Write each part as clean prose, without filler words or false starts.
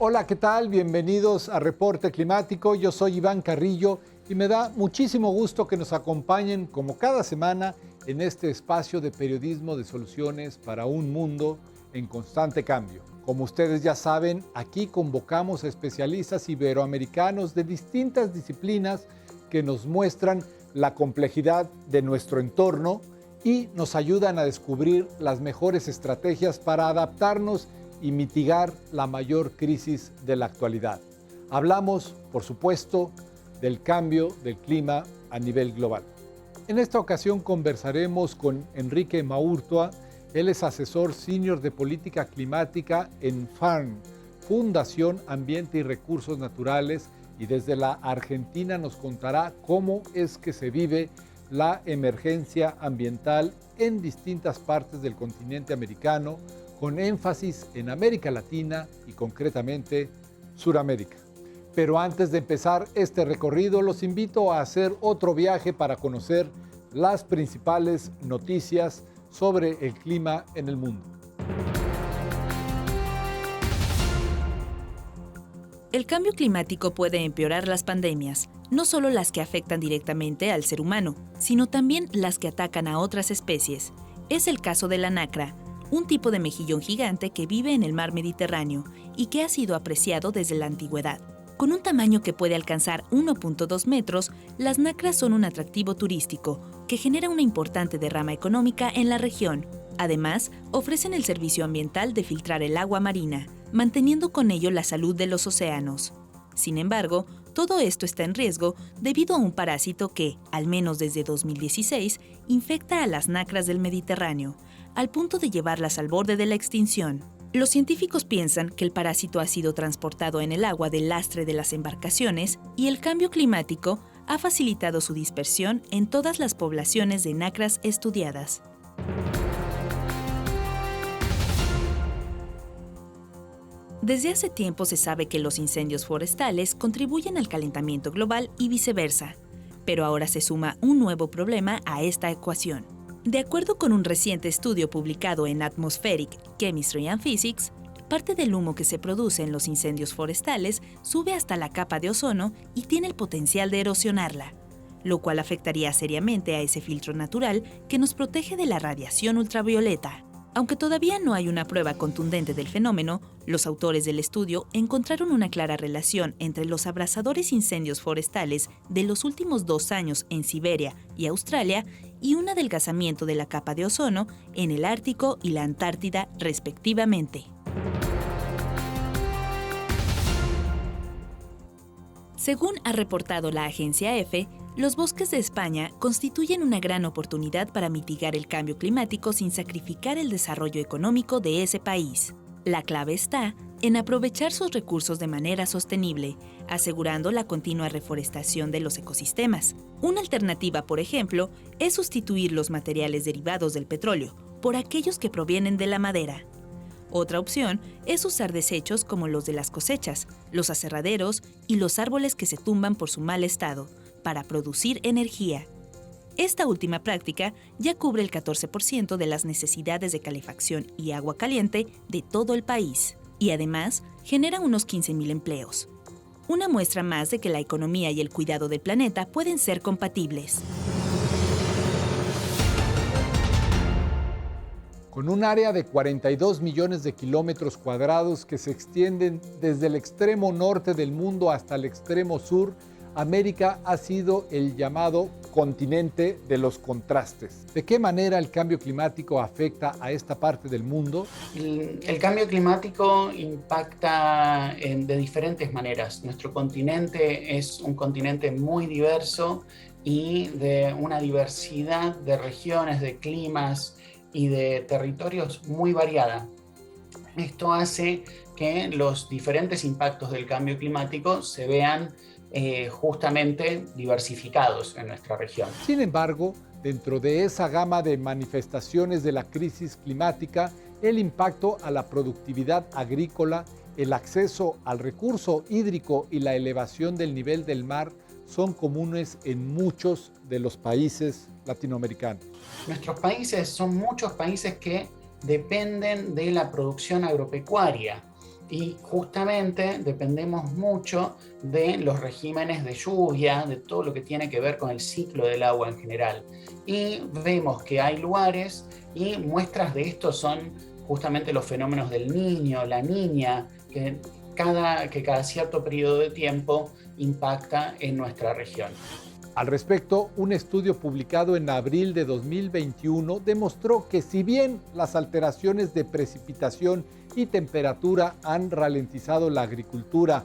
Hola, ¿qué tal? Bienvenidos a Reporte Climático. Yo soy Iván Carrillo y me da muchísimo gusto que nos acompañen como cada semana en este espacio de periodismo de soluciones para un mundo en constante cambio. Como ustedes ya saben, aquí convocamos a especialistas iberoamericanos de distintas disciplinas que nos muestran la complejidad de nuestro entorno y nos ayudan a descubrir las mejores estrategias para adaptarnos y mitigar la mayor crisis de la actualidad. Hablamos, por supuesto, del cambio del clima a nivel global. En esta ocasión conversaremos con Enrique Maurtua. Él es asesor senior de política climática en FARN, Fundación Ambiente y Recursos Naturales, y desde la Argentina nos contará cómo es que se vive la emergencia ambiental en distintas partes del continente americano, con énfasis en América Latina y concretamente Suramérica. Pero antes de empezar este recorrido, los invito a hacer otro viaje para conocer las principales noticias sobre el clima en el mundo. El cambio climático puede empeorar las pandemias, no solo las que afectan directamente al ser humano, sino también las que atacan a otras especies. Es el caso de la nacra, un tipo de mejillón gigante que vive en el mar Mediterráneo y que ha sido apreciado desde la antigüedad. Con un tamaño que puede alcanzar 1.2 metros, las nacras son un atractivo turístico que genera una importante derrama económica en la región. Además, ofrecen el servicio ambiental de filtrar el agua marina, manteniendo con ello la salud de los océanos. Sin embargo, todo esto está en riesgo debido a un parásito que, al menos desde 2016, infecta a las nacras del Mediterráneo, al punto de llevarlas al borde de la extinción. Los científicos piensan que el parásito ha sido transportado en el agua del lastre de las embarcaciones y el cambio climático ha facilitado su dispersión en todas las poblaciones de nacras estudiadas. Desde hace tiempo se sabe que los incendios forestales contribuyen al calentamiento global y viceversa, pero ahora se suma un nuevo problema a esta ecuación. De acuerdo con un reciente estudio publicado en Atmospheric Chemistry and Physics, parte del humo que se produce en los incendios forestales sube hasta la capa de ozono y tiene el potencial de erosionarla, lo cual afectaría seriamente a ese filtro natural que nos protege de la radiación ultravioleta. Aunque todavía no hay una prueba contundente del fenómeno, los autores del estudio encontraron una clara relación entre los abrasadores incendios forestales de los últimos 2 años en Siberia y Australia y un adelgazamiento de la capa de ozono en el Ártico y la Antártida, respectivamente. Según ha reportado la agencia EFE, los bosques de España constituyen una gran oportunidad para mitigar el cambio climático sin sacrificar el desarrollo económico de ese país. La clave está en aprovechar sus recursos de manera sostenible, asegurando la continua reforestación de los ecosistemas. Una alternativa, por ejemplo, es sustituir los materiales derivados del petróleo por aquellos que provienen de la madera. Otra opción es usar desechos como los de las cosechas, los aserraderos y los árboles que se tumban por su mal estado, para producir energía. Esta última práctica ya cubre el 14% de las necesidades de calefacción y agua caliente de todo el país, y además genera unos 15.000 empleos. Una muestra más de que la economía y el cuidado del planeta pueden ser compatibles. Con un área de 42 millones de kilómetros cuadrados que se extienden desde el extremo norte del mundo hasta el extremo sur, América ha sido el llamado continente de los contrastes. ¿De qué manera el cambio climático afecta a esta parte del mundo? El cambio climático impacta de diferentes maneras. Nuestro continente es un continente muy diverso y de una diversidad de regiones, de climas y de territorios muy variada. Esto hace que los diferentes impactos del cambio climático se vean justamente diversificados en nuestra región. Sin embargo, dentro de esa gama de manifestaciones de la crisis climática, el impacto a la productividad agrícola, el acceso al recurso hídrico y la elevación del nivel del mar son comunes en muchos de los países latinoamericanos. Nuestros países son muchos países que dependen de la producción agropecuaria, Y justamente dependemos mucho de los regímenes de lluvia, de todo lo que tiene que ver con el ciclo del agua en general. Y vemos que hay lugares, y muestras de esto son justamente los fenómenos del Niño, la Niña, que cada cierto periodo de tiempo impacta en nuestra región. Al respecto, un estudio publicado en abril de 2021 demostró que si bien las alteraciones de precipitación y temperatura han ralentizado la agricultura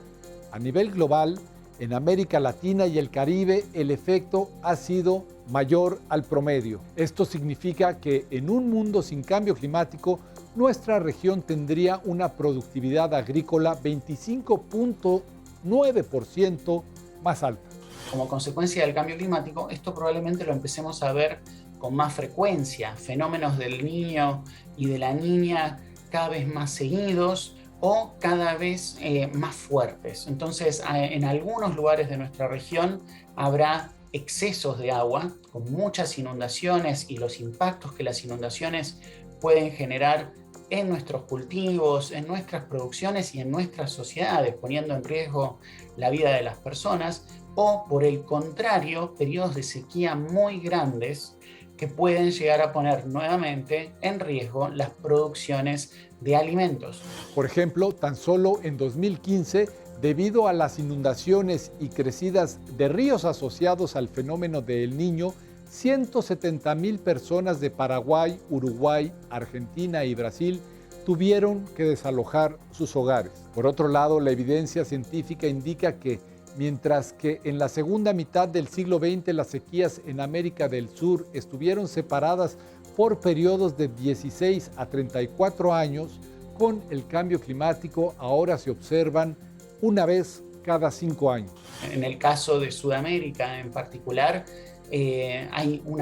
a nivel global, en América Latina y el Caribe el efecto ha sido mayor al promedio. Esto significa que en un mundo sin cambio climático, nuestra región tendría una productividad agrícola 25.9% más alta. Como consecuencia del cambio climático, esto probablemente lo empecemos a ver con más frecuencia, fenómenos del Niño y de la Niña cada vez más seguidos o cada vez más fuertes. Entonces, en algunos lugares de nuestra región habrá excesos de agua, con muchas inundaciones y los impactos que las inundaciones pueden generar en nuestros cultivos, en nuestras producciones y en nuestras sociedades, poniendo en riesgo la vida de las personas, o por el contrario, periodos de sequía muy grandes que pueden llegar a poner nuevamente en riesgo las producciones de alimentos. Por ejemplo, tan solo en 2015, debido a las inundaciones y crecidas de ríos asociados al fenómeno de El Niño, 170,000 personas de Paraguay, Uruguay, Argentina y Brasil tuvieron que desalojar sus hogares. Por otro lado, la evidencia científica indica que mientras que en la segunda mitad del siglo XX las sequías en América del Sur estuvieron separadas por periodos de 16 a 34 años, con el cambio climático ahora se observan una vez cada 5 años. En el caso de Sudamérica en particular, hay un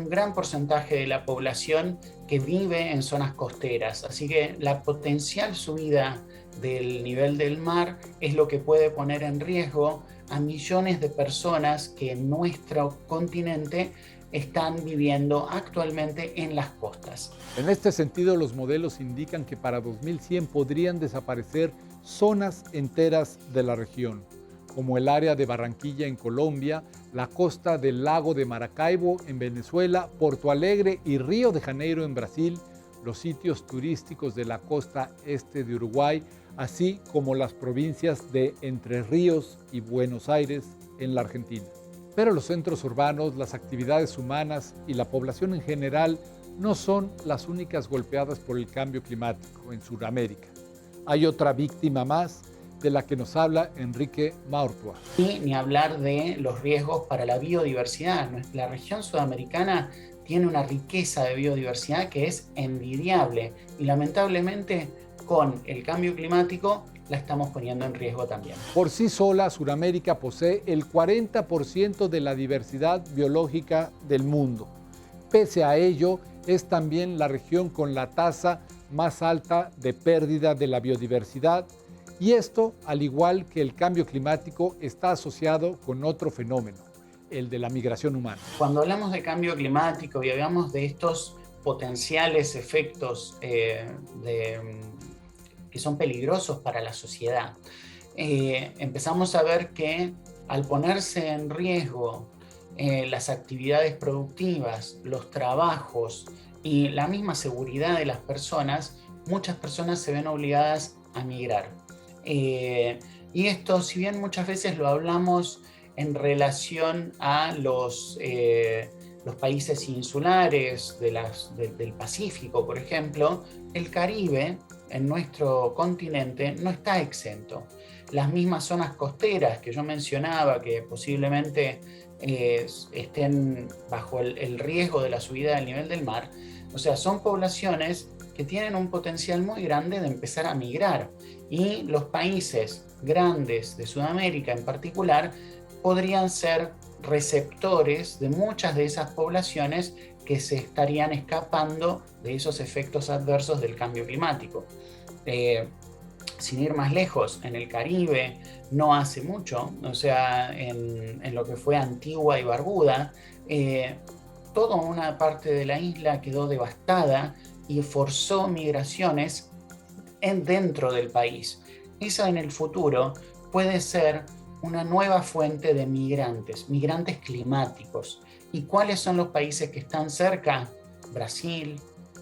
gran porcentaje de la población que vive en zonas costeras, así que la potencial subida del nivel del mar es lo que puede poner en riesgo a millones de personas que en nuestro continente están viviendo actualmente en las costas. En este sentido, los modelos indican que para 2100 podrían desaparecer zonas enteras de la región, como el área de Barranquilla en Colombia, la costa del lago de Maracaibo en Venezuela, Porto Alegre y Río de Janeiro en Brasil, los sitios turísticos de la costa este de Uruguay, así como las provincias de Entre Ríos y Buenos Aires en la Argentina. Pero los centros urbanos, las actividades humanas y la población en general no son las únicas golpeadas por el cambio climático en Sudamérica. Hay otra víctima más de la que nos habla Enrique Maurtua. Y ni hablar de los riesgos para la biodiversidad. La región sudamericana tiene una riqueza de biodiversidad que es envidiable y lamentablemente con el cambio climático la estamos poniendo en riesgo también. Por sí sola, Sudamérica posee el 40% de la diversidad biológica del mundo. Pese a ello, es también la región con la tasa más alta de pérdida de la biodiversidad, y esto, al igual que el cambio climático, está asociado con otro fenómeno, el de la migración humana. Cuando hablamos de cambio climático y hablamos de estos potenciales efectos que son peligrosos para la sociedad, empezamos a ver que al ponerse en riesgo las actividades productivas, los trabajos y la misma seguridad de las personas, muchas personas se ven obligadas a migrar. Y esto, si bien muchas veces lo hablamos en relación a los países insulares del Pacífico, por ejemplo, el Caribe en nuestro continente no está exento. Las mismas zonas costeras que yo mencionaba, que posiblemente estén bajo el riesgo de la subida del nivel del mar, o sea, son poblaciones que tienen un potencial muy grande de empezar a migrar. Y los países grandes de Sudamérica en particular podrían ser receptores de muchas de esas poblaciones que se estarían escapando de esos efectos adversos del cambio climático. Sin ir más lejos, en el Caribe no hace mucho, o sea, en lo que fue Antigua y Barbuda, toda una parte de la isla quedó devastada y forzó migraciones dentro del país. Eso en el futuro puede ser una nueva fuente de migrantes climáticos. ¿Y cuáles son los países que están cerca? Brasil,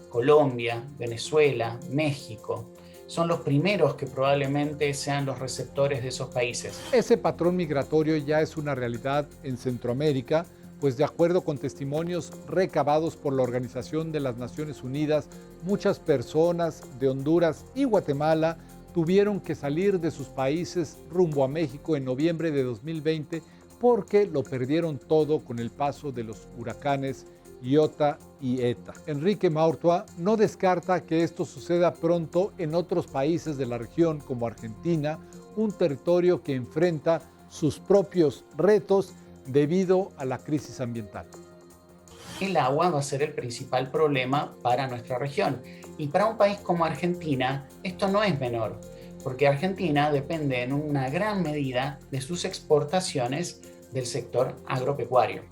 Colombia, Venezuela, México. Son los primeros que probablemente sean los receptores de esos países. Ese patrón migratorio ya es una realidad en Centroamérica, pues de acuerdo con testimonios recabados por la Organización de las Naciones Unidas, muchas personas de Honduras y Guatemala tuvieron que salir de sus países rumbo a México en noviembre de 2020 porque lo perdieron todo con el paso de los huracanes Iota y Eta. Enrique Maurtua no descarta que esto suceda pronto en otros países de la región como Argentina, un territorio que enfrenta sus propios retos debido a la crisis ambiental. El agua va a ser el principal problema para nuestra región. Y para un país como Argentina, esto no es menor, porque Argentina depende en una gran medida de sus exportaciones del sector agropecuario.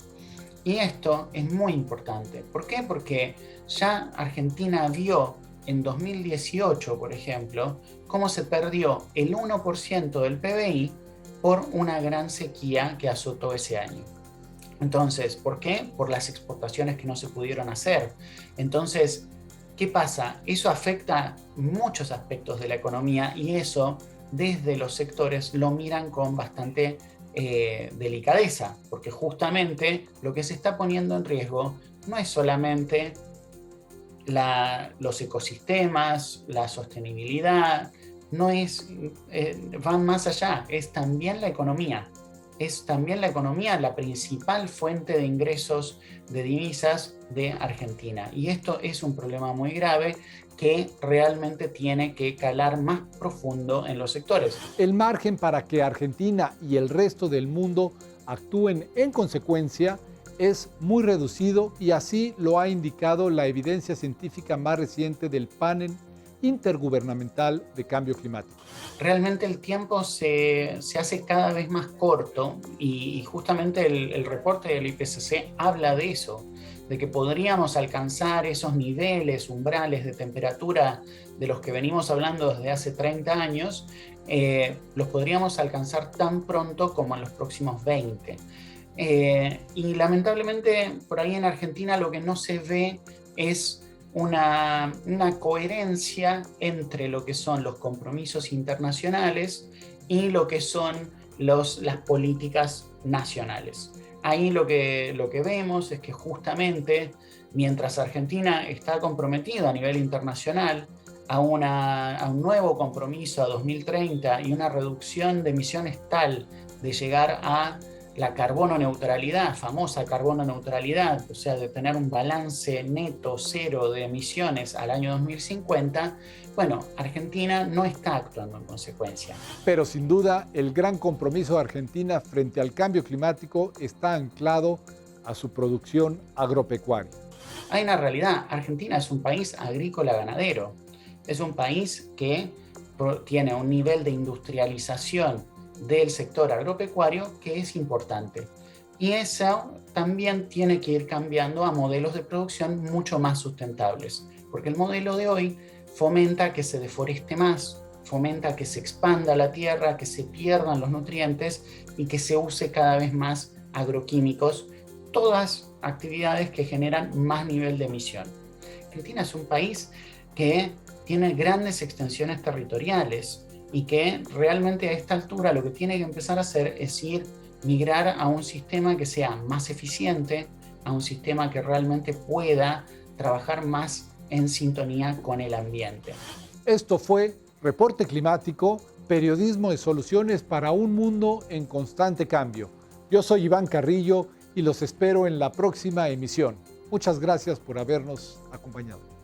Y esto es muy importante. ¿Por qué? Porque ya Argentina vio en 2018, por ejemplo, cómo se perdió el 1% del PBI por una gran sequía que azotó ese año. Entonces, ¿por qué? Por las exportaciones que no se pudieron hacer. Entonces, ¿qué pasa? Eso afecta muchos aspectos de la economía y eso desde los sectores lo miran con bastante delicadeza, porque justamente lo que se está poniendo en riesgo no es solamente los ecosistemas, la sostenibilidad, van más allá, es también la economía. Es también la economía la principal fuente de ingresos de divisas de Argentina. Y esto es un problema muy grave que realmente tiene que calar más profundo en los sectores. El margen para que Argentina y el resto del mundo actúen en consecuencia es muy reducido y así lo ha indicado la evidencia científica más reciente del panel intergubernamental de cambio climático. Realmente el tiempo se hace cada vez más corto y justamente el reporte del IPCC habla de eso, de que podríamos alcanzar esos niveles, umbrales de temperatura de los que venimos hablando desde hace 30 años, los podríamos alcanzar tan pronto como en los próximos 20. Y lamentablemente por ahí en Argentina lo que no se ve es una coherencia entre lo que son los compromisos internacionales y lo que son las políticas nacionales. Ahí lo que vemos es que justamente mientras Argentina está comprometida a nivel internacional a un nuevo compromiso a 2030 y una reducción de emisiones tal de llegar a la carbono neutralidad, famosa carbono neutralidad, o sea, de tener un balance neto cero de emisiones al año 2050, bueno, Argentina no está actuando en consecuencia. Pero sin duda, el gran compromiso de Argentina frente al cambio climático está anclado a su producción agropecuaria. Hay una realidad, Argentina es un país agrícola ganadero, es un país que tiene un nivel de industrialización del sector agropecuario que es importante. Y eso también tiene que ir cambiando a modelos de producción mucho más sustentables, porque el modelo de hoy fomenta que se deforeste más, fomenta que se expanda la tierra, que se pierdan los nutrientes y que se use cada vez más agroquímicos, todas actividades que generan más nivel de emisión. Argentina es un país que tiene grandes extensiones territoriales, y que realmente a esta altura lo que tiene que empezar a hacer es migrar a un sistema que sea más eficiente, a un sistema que realmente pueda trabajar más en sintonía con el ambiente. Esto fue Reporte Climático, periodismo de soluciones para un mundo en constante cambio. Yo soy Iván Carrillo y los espero en la próxima emisión. Muchas gracias por habernos acompañado.